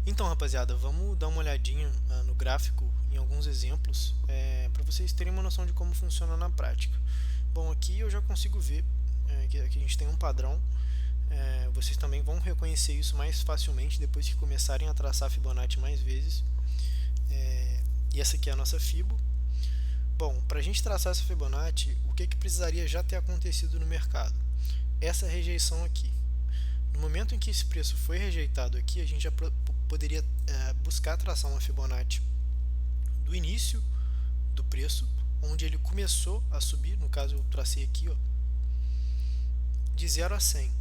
Então, rapaziada, vamos dar uma olhadinha no gráfico em alguns exemplos para vocês terem uma noção de como funciona na prática. Bom, aqui eu já consigo ver que aqui a gente tem um padrão. Vocês também vão reconhecer isso mais facilmente depois que começarem a traçar Fibonacci mais vezes. E essa aqui é a nossa Fibo. Bom, para a gente traçar essa Fibonacci, o que precisaria já ter acontecido no mercado? Essa rejeição aqui. No momento em que esse preço foi rejeitado aqui, a gente já poderia buscar traçar uma Fibonacci do início do preço, onde ele começou a subir. No caso eu tracei aqui, ó, de 0 a 100.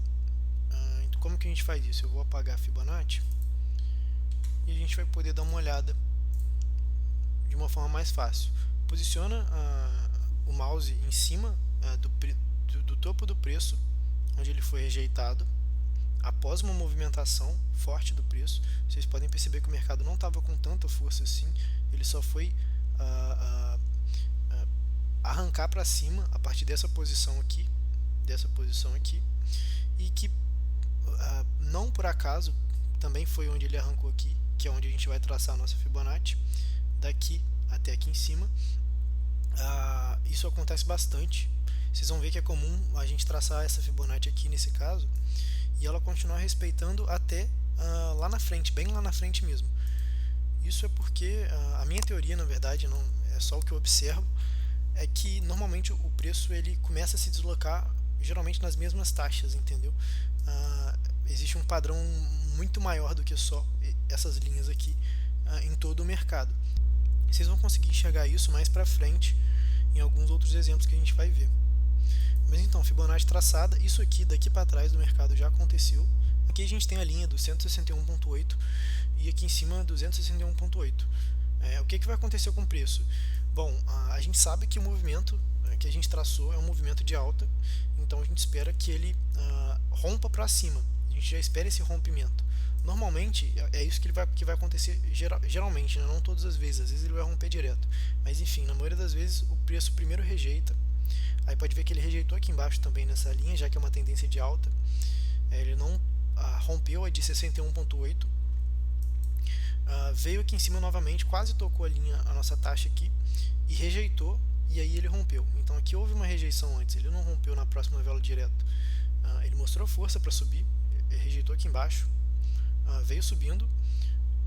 Então, como que a gente faz isso? Eu vou apagar a Fibonacci e a gente vai poder dar uma olhada de uma forma mais fácil. Posiciona o mouse em cima do topo do preço, onde ele foi rejeitado, após uma movimentação forte do preço. Vocês podem perceber que o mercado não estava com tanta força assim, ele só foi arrancar para cima a partir dessa posição aqui, e que não por acaso também foi onde ele arrancou aqui, que é onde a gente vai traçar a nossa Fibonacci, daqui até aqui em cima. Isso acontece bastante. Vocês vão ver que é comum a gente traçar essa Fibonacci aqui nesse caso e ela continuar respeitando até lá na frente, bem lá na frente mesmo. Isso é porque a minha teoria, na verdade, não é só o que eu observo, é que normalmente o preço ele começa a se deslocar geralmente nas mesmas taxas, entendeu? Existe um padrão muito maior do que só essas linhas aqui em todo o mercado. Vocês vão conseguir enxergar isso mais pra frente em alguns outros exemplos que a gente vai ver. Mas então, Fibonacci traçada, isso aqui daqui para trás do mercado já aconteceu. Aqui a gente tem a linha do 161.8 e aqui em cima 261.8. O que vai acontecer com o preço? Bom, a gente sabe que o movimento que a gente traçou é um movimento de alta, então a gente espera que ele rompa para cima. A gente já espera esse rompimento. Normalmente é isso que vai acontecer geralmente, né? Não todas as vezes ele vai romper direto. Mas enfim, na maioria das vezes o preço primeiro rejeita. Aí pode ver que ele rejeitou aqui embaixo também nessa linha, já que é uma tendência de alta. Ele não rompeu a de 61.8. Veio aqui em cima novamente, quase tocou a nossa taxa aqui e rejeitou, e aí ele rompeu. Então aqui houve uma rejeição antes, ele não rompeu na próxima vela direto. Ele mostrou força para subir, ele rejeitou aqui embaixo, veio subindo,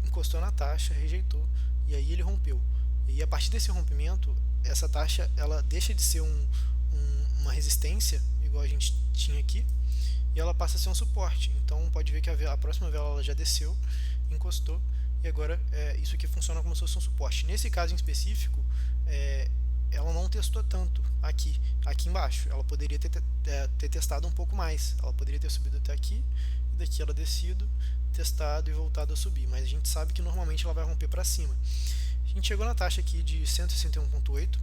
encostou na taxa, rejeitou, e aí ele rompeu. E a partir desse rompimento, essa taxa ela deixa de ser uma resistência, igual a gente tinha aqui, e ela passa a ser um suporte. Então pode ver que a próxima vela ela já desceu, encostou, e agora isso aqui funciona como se fosse um suporte. Nesse caso em específico, ela não testou tanto aqui embaixo. Ela poderia ter testado um pouco mais. Ela poderia ter subido até aqui, e daqui ela descido, testado e voltado a subir. Mas a gente sabe que normalmente ela vai romper para cima. A gente chegou na taxa aqui de 161.8.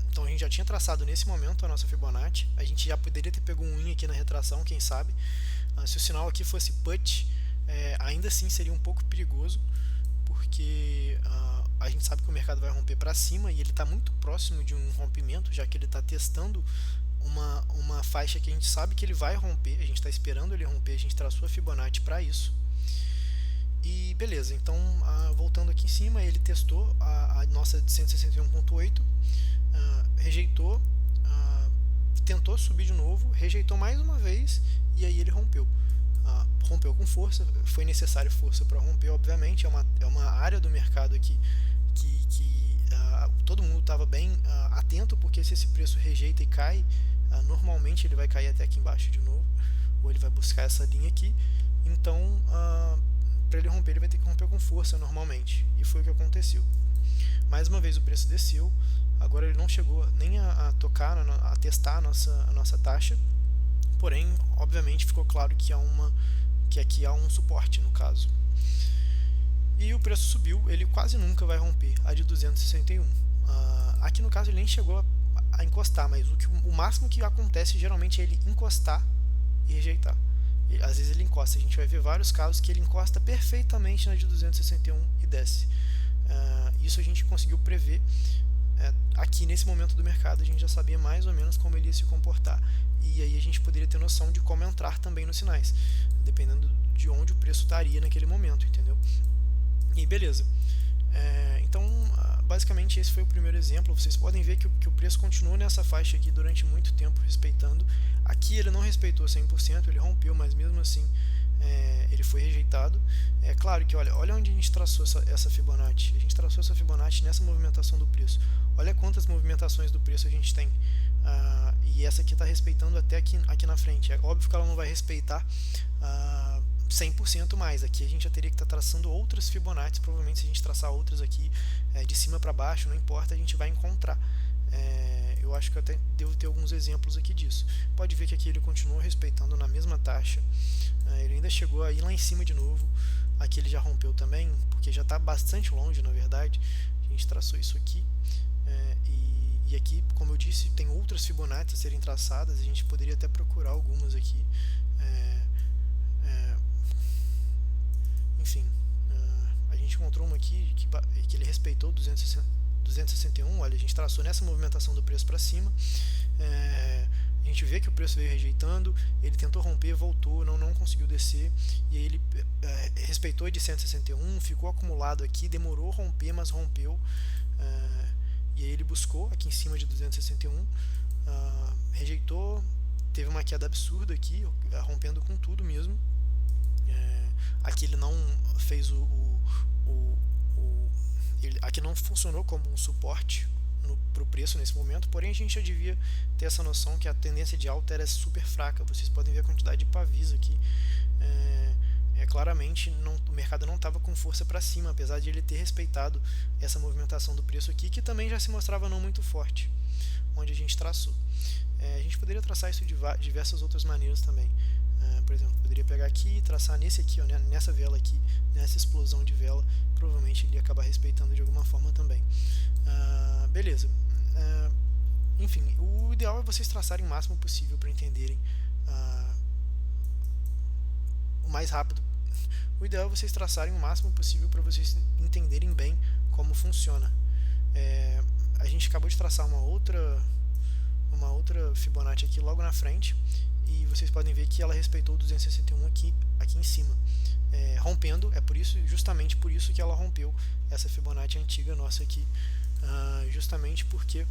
Então a gente já tinha traçado nesse momento a nossa Fibonacci. A gente já poderia ter pego um win aqui na retração, quem sabe. Se o sinal aqui fosse put, ainda assim seria um pouco perigoso, porque a gente sabe que o mercado vai romper para cima e ele está muito próximo de um rompimento, já que ele está testando uma faixa que a gente sabe que ele vai romper, a gente está esperando ele romper, a gente traçou a Fibonacci para isso. E beleza, então voltando aqui em cima, ele testou a nossa de 161.8, rejeitou, tentou subir de novo, rejeitou mais uma vez e aí ele rompeu. Rompeu com força, foi necessário força para romper, obviamente. É uma área do mercado aqui que todo mundo estava bem atento, porque se esse preço rejeita e cai, normalmente ele vai cair até aqui embaixo de novo, ou ele vai buscar essa linha aqui. Então para ele romper, ele vai ter que romper com força normalmente, e foi o que aconteceu. Mais uma vez o preço desceu, agora ele não chegou nem a tocar, a testar a nossa taxa, porém obviamente ficou claro que aqui há um suporte no caso. E o preço subiu, ele quase nunca vai romper a de 261. Aqui no caso ele nem chegou a encostar, mas o máximo que acontece geralmente é ele encostar e rejeitar. Às vezes ele encosta, a gente vai ver vários casos que ele encosta perfeitamente na de 261 e desce. Isso a gente conseguiu prever. Aqui nesse momento do mercado a gente já sabia mais ou menos como ele ia se comportar, e aí a gente poderia ter noção de como entrar também nos sinais, dependendo de onde o preço estaria naquele momento, entendeu? E beleza. Então, basicamente esse foi o primeiro exemplo. Vocês podem ver que o preço continuou nessa faixa aqui durante muito tempo, respeitando. Aqui ele não respeitou 100%, ele rompeu, mas mesmo assim ele foi rejeitado. É claro que olha onde a gente traçou essa Fibonacci. A gente traçou essa Fibonacci nessa movimentação do preço. Olha quantas movimentações do preço a gente tem. E essa aqui está respeitando até aqui na frente. É óbvio que ela não vai respeitar 100% mais. Aqui a gente já teria que estar traçando outras Fibonacci. Provavelmente, se a gente traçar outras aqui de cima para baixo, não importa, a gente vai encontrar. Eu acho que eu até devo ter alguns exemplos aqui disso. Pode ver que aqui ele continuou respeitando na mesma taxa. Ele ainda chegou aí lá em cima de novo. Aqui ele já rompeu também, porque já está bastante longe, na verdade. A gente traçou isso aqui. E aqui, como eu disse, tem outras Fibonacci a serem traçadas. A gente poderia até procurar algumas aqui. Enfim, a gente encontrou uma aqui que ele respeitou 261. Olha, a gente traçou nessa movimentação do preço para cima. A gente vê que o preço veio rejeitando, ele tentou romper, voltou, não conseguiu descer, e aí ele respeitou de 161, ficou acumulado aqui, demorou a romper, mas rompeu, e aí ele buscou aqui em cima de 261, rejeitou, teve uma queda absurda aqui, rompendo com tudo mesmo. Aqui ele não fez aqui não funcionou como um suporte para o preço nesse momento, porém a gente já devia ter essa noção que a tendência de alta era super fraca. Vocês podem ver a quantidade de pavis aqui. Claramente o mercado não estava com força para cima, apesar de ele ter respeitado essa movimentação do preço aqui, que também já se mostrava não muito forte, onde a gente traçou. A gente poderia traçar isso de diversas outras maneiras também. Por exemplo, poderia pegar aqui e traçar nesse aqui, ó, nessa vela aqui, nessa explosão de vela, provavelmente ele ia acabar respeitando de alguma forma também. Beleza. Enfim, o ideal é vocês traçarem o máximo possível para entenderem o mais rápido. O ideal é vocês traçarem o máximo possível para vocês entenderem bem como funciona. A gente acabou de traçar uma outra Fibonacci aqui logo na frente, e vocês podem ver que ela respeitou o 261 aqui em cima, rompendo. Justamente por isso que ela rompeu essa Fibonacci antiga nossa aqui, justamente porque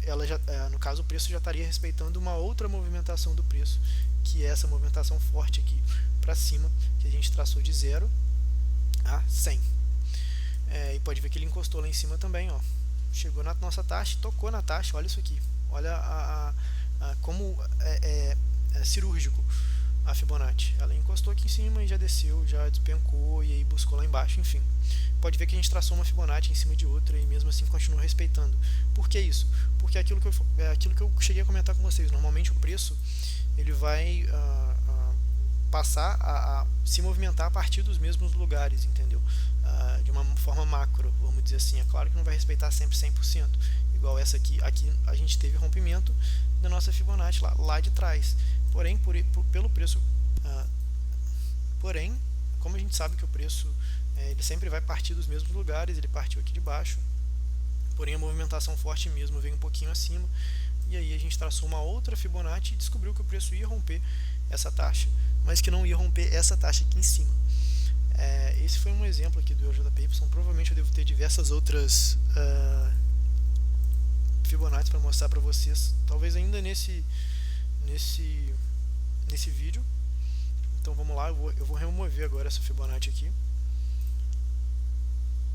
ela já, no caso, o preço já estaria respeitando uma outra movimentação do preço, que é essa movimentação forte aqui para cima, que a gente traçou de 0 a 100. E pode ver que ele encostou lá em cima também, ó. Chegou na nossa taxa, tocou na taxa. Olha isso aqui, olha como é cirúrgico a Fibonacci. Ela encostou aqui em cima e já desceu, já despencou e aí buscou lá embaixo. Enfim, pode ver que a gente traçou uma Fibonacci em cima de outra e mesmo assim continuou respeitando. Por que isso? Porque é aquilo que eu cheguei a comentar com vocês. Normalmente o preço ele vai passar a se movimentar a partir dos mesmos lugares, entendeu? De uma forma macro, vamos dizer assim. É claro que não vai respeitar sempre 100%, igual essa aqui a gente teve rompimento da nossa Fibonacci lá de trás, porém pelo preço, porém, como a gente sabe que o preço ele sempre vai partir dos mesmos lugares, ele partiu aqui de baixo, porém a movimentação forte mesmo veio um pouquinho acima, e aí a gente traçou uma outra Fibonacci e descobriu que o preço ia romper essa taxa, mas que não ia romper essa taxa aqui em cima. Esse foi um exemplo aqui do EURJPY. Provavelmente eu devo ter diversas outras Fibonacci para mostrar para vocês, talvez ainda nesse vídeo. Então vamos lá, eu vou remover agora essa Fibonacci aqui,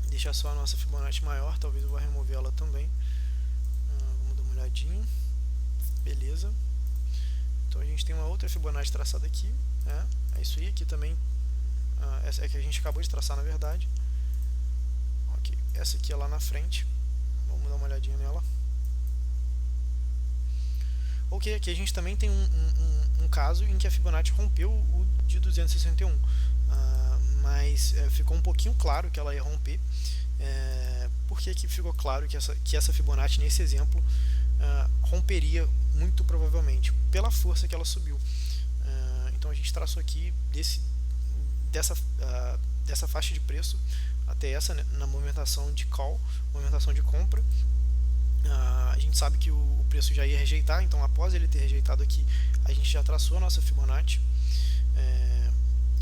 deixar só a nossa Fibonacci maior. Talvez eu vá remover ela também. Vamos dar uma olhadinha. Beleza. Então a gente tem uma outra Fibonacci traçada aqui, é isso aí. Aqui também, essa é que a gente acabou de traçar, na verdade. Ok, essa aqui é lá na frente. Vamos dar uma olhadinha nela. Ok, aqui a gente também tem um caso em que a Fibonacci rompeu o de 261, mas ficou um pouquinho claro que ela ia romper. Por que ficou claro que essa Fibonacci, nesse exemplo, romperia muito provavelmente? Pela força que ela subiu. Então a gente traçou aqui dessa faixa de preço até essa, né, na movimentação de call, movimentação de compra. A gente sabe que o preço já ia rejeitar, então após ele ter rejeitado aqui, a gente já traçou a nossa Fibonacci,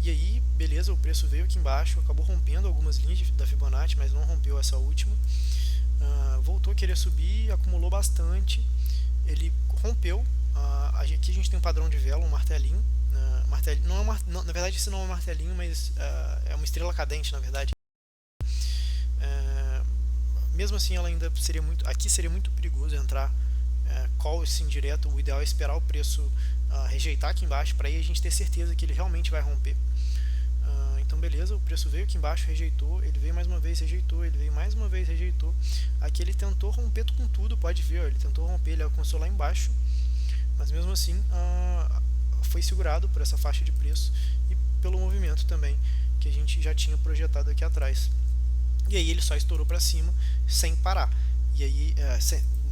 E aí, beleza, o preço veio aqui embaixo, acabou rompendo algumas linhas da Fibonacci, mas não rompeu essa última. Voltou a querer subir, acumulou bastante, ele rompeu. Aqui a gente tem um padrão de vela, um martelinho. Não é na verdade, esse não é um martelinho, mas é uma estrela cadente, na verdade. Mesmo assim, ela ainda seria muito. Aqui seria muito perigoso entrar call assim direto. O ideal é esperar o preço rejeitar aqui embaixo, para aí a gente ter certeza que ele realmente vai romper. Então beleza, o preço veio aqui embaixo, rejeitou, ele veio mais uma vez, rejeitou, ele veio mais uma vez, rejeitou. Aqui ele tentou romper com tudo, pode ver, ó, ele tentou romper, ele alcançou lá embaixo, mas mesmo assim foi segurado por essa faixa de preço e pelo movimento também que a gente já tinha projetado aqui atrás. E aí ele só estourou para cima sem parar. E aí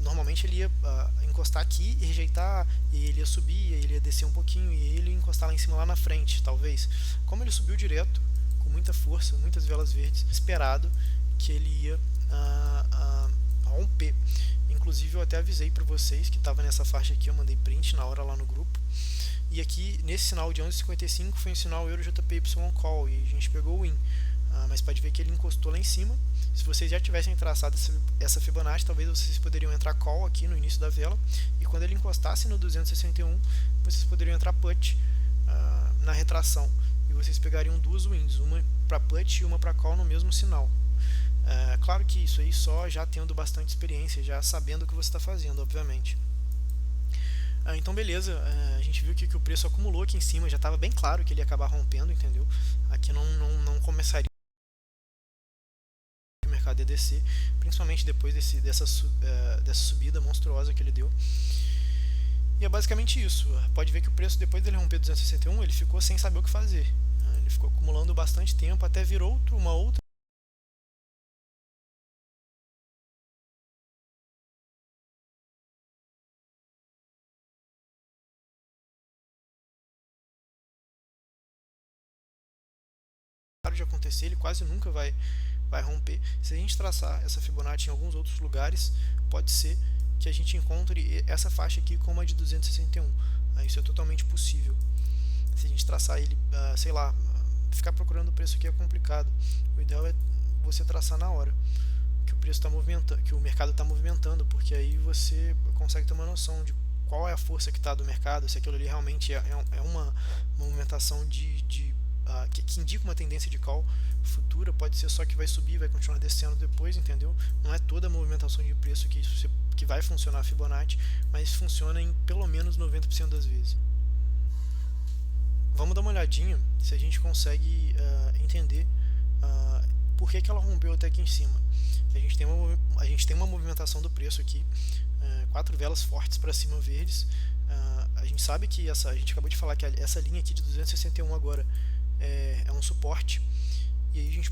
normalmente ele ia encostar aqui e rejeitar, e ele ia subir, e ele ia descer um pouquinho, e ele ia encostar lá em cima, lá na frente, talvez. Como ele subiu direto, com muita força, muitas velas verdes, esperado que ele ia romper. Inclusive eu até avisei para vocês que estava nessa faixa aqui, eu mandei print na hora lá no grupo. E aqui, nesse sinal de 11,55, foi um sinal EURJPY Call, e a gente pegou o win. Mas pode ver que ele encostou lá em cima. Se vocês já tivessem traçado essa Fibonacci, talvez vocês poderiam entrar call aqui no início da vela, e quando ele encostasse no 261, vocês poderiam entrar put na retração, e vocês pegariam duas wins, uma para put e uma para call no mesmo sinal. Claro que isso aí só já tendo bastante experiência, já sabendo o que você está fazendo, obviamente. Então beleza, a gente viu que o preço acumulou aqui em cima, já estava bem claro que ele ia acabar rompendo, entendeu? Aqui não começaria o mercado ia descer, principalmente depois dessa subida monstruosa que ele deu. E é basicamente isso. Pode ver que o preço, depois dele romper 261, ele ficou sem saber o que fazer. Ele ficou acumulando bastante tempo, até virou uma outra de acontecer, ele quase nunca vai romper. Se a gente traçar essa Fibonacci em alguns outros lugares, pode ser que a gente encontre essa faixa aqui como a de 261. Isso é totalmente possível. Se a gente traçar ele, sei lá, ficar procurando o preço aqui é complicado. O ideal é você traçar na hora que o preço está movimentando, que o mercado está movimentando, porque aí você consegue ter uma noção de qual é a força que está do mercado, se aquilo ali realmente é uma movimentação que indica uma tendência de call futura. Pode ser só que vai subir e vai continuar descendo depois, entendeu? Não é toda a movimentação de preço que vai funcionar a Fibonacci, mas funciona em pelo menos 90% das vezes. Vamos dar uma olhadinha se a gente consegue entender por que ela rompeu até aqui em cima. A gente tem uma movimentação do preço aqui, 4 velas fortes para cima verdes. A gente sabe que a gente acabou de falar que essa linha aqui de 261 agora é um suporte, e aí a gente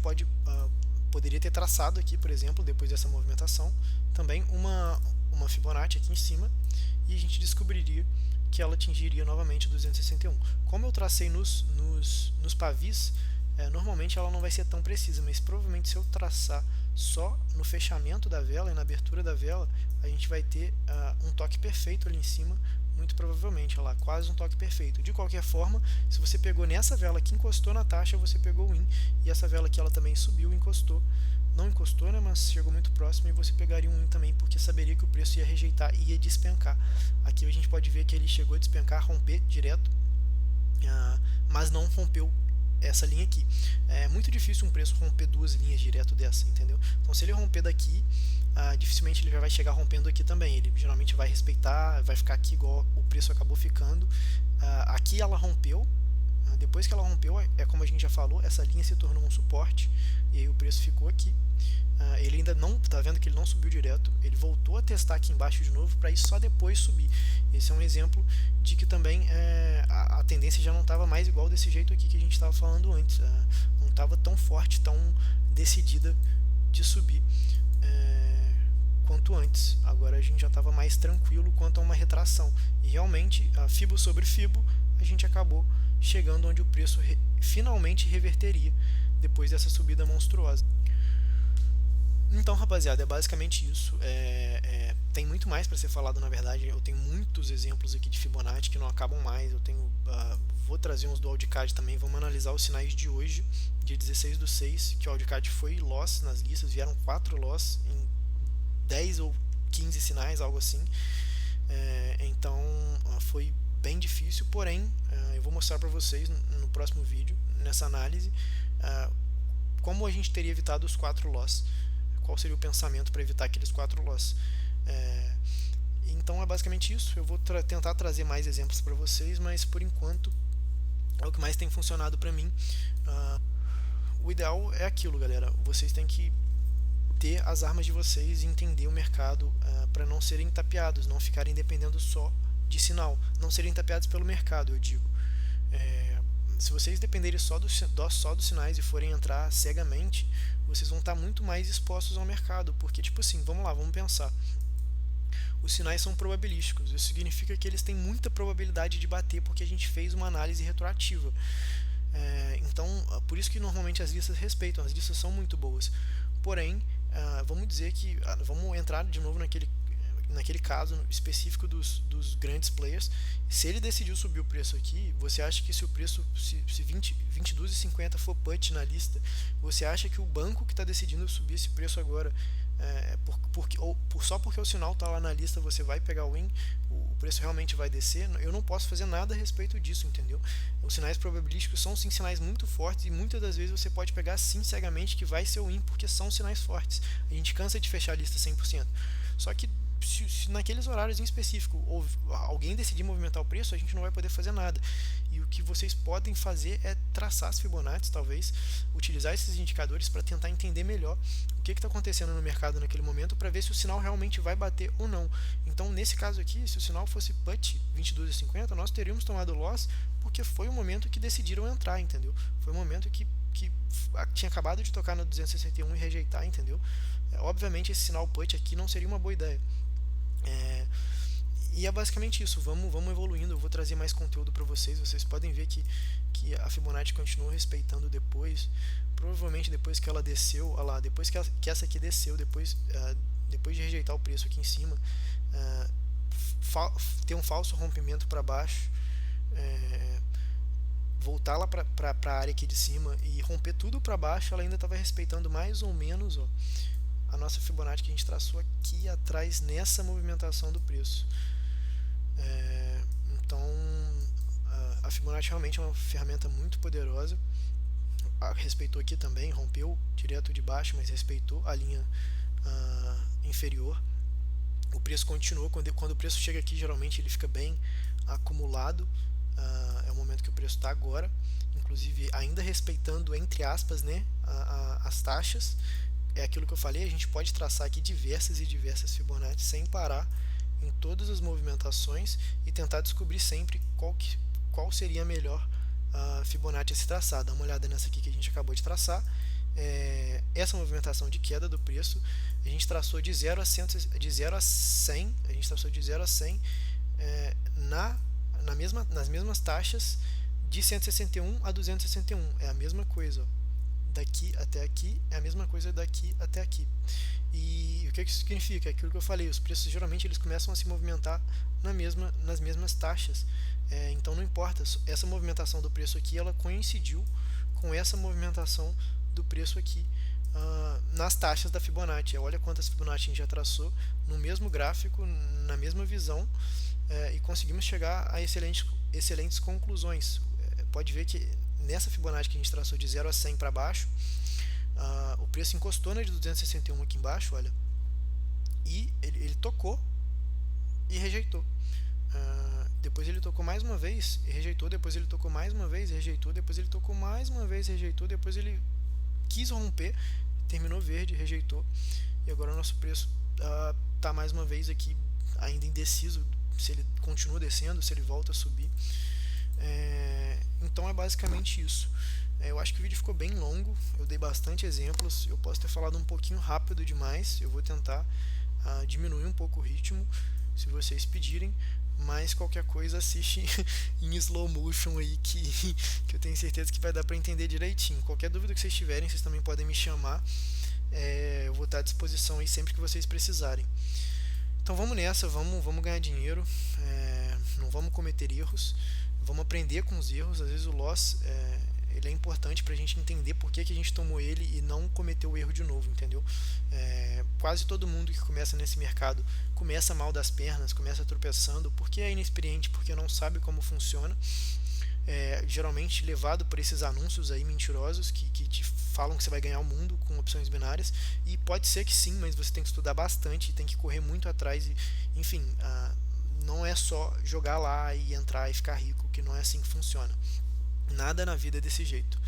poderia ter traçado aqui, por exemplo, depois dessa movimentação, também uma Fibonacci aqui em cima, e a gente descobriria que ela atingiria novamente 261. Como eu tracei nos pavis, normalmente ela não vai ser tão precisa, mas provavelmente se eu traçar só no fechamento da vela e na abertura da vela, a gente vai ter um toque perfeito ali em cima, muito provavelmente, olha lá, quase um toque perfeito. De qualquer forma, se você pegou nessa vela que encostou na taxa, você pegou o win, e essa vela aqui ela também subiu, encostou, não encostou, né, mas chegou muito próximo, e você pegaria um win também, porque saberia que o preço ia rejeitar e ia despencar. Aqui a gente pode ver que ele chegou a despencar, romper direto, mas não rompeu essa linha aqui. É muito difícil um preço romper duas linhas direto dessa, entendeu? Então se ele romper daqui, dificilmente ele já vai chegar rompendo aqui também. Ele geralmente vai respeitar, vai ficar aqui igual o preço acabou ficando. Aqui ela rompeu. Depois que ela rompeu, como a gente já falou, essa linha se tornou um suporte, e aí o preço ficou aqui. Ele ainda não, tá vendo que ele não subiu direto, ele voltou a testar aqui embaixo de novo para ir só depois subir. Esse é um exemplo de que também a tendência já não estava mais igual desse jeito aqui que a gente estava falando antes, não estava tão forte, tão decidida de subir quanto antes. Agora a gente já estava mais tranquilo quanto a uma retração, e realmente, Fibo sobre Fibo, a gente acabou chegando onde o preço finalmente reverteria depois dessa subida monstruosa. Então, rapaziada, é basicamente isso. Tem muito mais para ser falado, na verdade. Eu tenho muitos exemplos aqui de Fibonacci que não acabam mais. Vou trazer uns do Audicad também. Vamos analisar os sinais de hoje, dia 16/6, que o Audicad foi loss nas listas. Vieram 4 loss em 10 ou 15 sinais, algo assim. Então, foi bem difícil. Porém, eu vou mostrar para vocês no próximo vídeo, nessa análise, como a gente teria evitado os 4 loss. Qual seria o pensamento para evitar aqueles 4 loss. Então é basicamente isso. Eu vou tentar trazer mais exemplos para vocês, mas por enquanto é o que mais tem funcionado para mim. O ideal é aquilo, galera. Vocês têm que ter as armas de vocês e entender o mercado para não serem tapeados, não ficarem dependendo só de sinal, não serem tapeados pelo mercado, eu digo. Se vocês dependerem só dos sinais e forem entrar cegamente, vocês vão estar muito mais expostos ao mercado, porque tipo assim, vamos pensar. Os sinais são probabilísticos, isso significa que eles têm muita probabilidade de bater porque a gente fez uma análise retroativa. Então, por isso que normalmente as listas respeitam, as listas são muito boas. Porém, vamos dizer que, vamos entrar de novo naquele caso específico dos grandes players. Se ele decidiu subir o preço aqui, você acha que se o preço, se 22,50 for put na lista, você acha que o banco que está decidindo subir esse preço agora, só porque o sinal está lá na lista, você vai pegar o win, o preço realmente vai descer? Eu não posso fazer nada a respeito disso, entendeu? Os sinais probabilísticos são sim sinais muito fortes e muitas das vezes você pode pegar sim cegamente que vai ser o win porque são sinais fortes. A gente cansa de fechar a lista 100%. Só que se naqueles horários em específico alguém decidir movimentar o preço, a gente não vai poder fazer nada. E o que vocês podem fazer é traçar as Fibonacci, talvez, utilizar esses indicadores para tentar entender melhor o que está acontecendo no mercado naquele momento, para ver se o sinal realmente vai bater ou não. Então, nesse caso aqui, se o sinal fosse put 22,50, nós teríamos tomado loss porque foi o momento que decidiram entrar, entendeu? Foi o momento que tinha acabado de tocar no 261 e rejeitar, entendeu? Obviamente esse sinal put aqui não seria uma boa ideia. E é basicamente isso. Vamos evoluindo. Eu vou trazer mais conteúdo para vocês. Vocês podem ver que a Fibonacci continuou respeitando depois. Provavelmente depois que ela desceu, olha lá, depois que essa aqui desceu, depois de rejeitar o preço aqui em cima, ter um falso rompimento para baixo, voltar lá para a área aqui de cima e romper tudo para baixo, ela ainda estava respeitando mais ou menos a nossa Fibonacci que a gente traçou aqui atrás nessa movimentação do preço. Então a Fibonacci realmente é uma ferramenta muito poderosa. Respeitou aqui também, rompeu direto de baixo, mas respeitou a linha inferior. O preço continuou, quando o preço chega aqui, geralmente ele fica bem acumulado. É o momento que o preço está agora, inclusive ainda respeitando, entre aspas, né, as taxas. É aquilo que eu falei, a gente pode traçar aqui diversas e diversas Fibonacci sem parar em todas as movimentações e tentar descobrir sempre qual seria a melhor Fibonacci a se traçar. Dá uma olhada nessa aqui que a gente acabou de traçar. Essa movimentação de queda do preço, a gente traçou de 0 a 100, a gente traçou de 0 a 100 nas mesmas taxas de 161 a 261. É a mesma coisa, ó. Daqui até aqui é a mesma coisa daqui até aqui. E o que isso significa? É aquilo que eu falei, os preços geralmente eles começam a se movimentar nas mesmas taxas. Então não importa, essa movimentação do preço aqui ela coincidiu com essa movimentação do preço aqui nas taxas da Fibonacci. Olha quantas Fibonacci a gente já traçou no mesmo gráfico, na mesma visão, e conseguimos chegar a excelentes conclusões. Pode ver que nessa Fibonacci que a gente traçou de 0 a 100 para baixo, o preço encostou na de 261 aqui embaixo, olha, e ele tocou e rejeitou. Depois ele tocou mais uma vez e rejeitou, depois ele tocou mais uma vez e rejeitou, depois ele tocou mais uma vez e rejeitou, depois ele quis romper, terminou verde, rejeitou, e agora o nosso preço está mais uma vez aqui ainda indeciso se ele continua descendo, se ele volta a subir. Então é basicamente isso. Eu acho que o vídeo ficou bem longo, eu dei bastante exemplos, eu posso ter falado um pouquinho rápido demais, eu vou tentar diminuir um pouco o ritmo, se vocês pedirem, mas qualquer coisa assiste em slow motion aí que eu tenho certeza que vai dar para entender direitinho. Qualquer dúvida que vocês tiverem, vocês também podem me chamar. eu vou estar à disposição aí sempre que vocês precisarem. Então vamos nessa, vamos ganhar dinheiro, não vamos cometer erros, vamos aprender com os erros. Às vezes o loss ele é importante para a gente entender por que a gente tomou ele e não cometer o erro de novo, entendeu? Quase todo mundo que começa nesse mercado começa mal das pernas, começa tropeçando porque é inexperiente, porque não sabe como funciona. Geralmente levado por esses anúncios aí mentirosos que te falam que você vai ganhar o mundo com opções binárias, e pode ser que sim, mas você tem que estudar bastante, tem que correr muito atrás, enfim, não é só jogar lá e entrar e ficar rico, que não é assim que funciona. Nada na vida é desse jeito.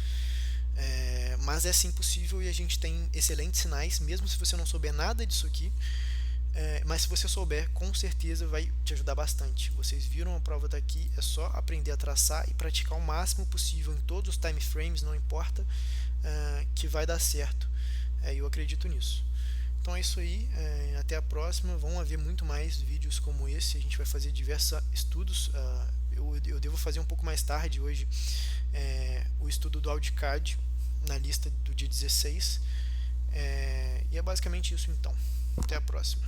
Mas é sim possível, e a gente tem excelentes sinais, mesmo se você não souber nada disso aqui. Mas se você souber, com certeza vai te ajudar bastante. Vocês viram, a prova está aqui, é só aprender a traçar e praticar o máximo possível em todos os time frames, não importa, que vai dar certo. Eu acredito nisso. Então é isso aí, até a próxima. Vão haver muito mais vídeos como esse, a gente vai fazer diversos estudos. Eu devo fazer um pouco mais tarde hoje o estudo do Audicard na lista do dia 16. E é basicamente isso então. Até a próxima.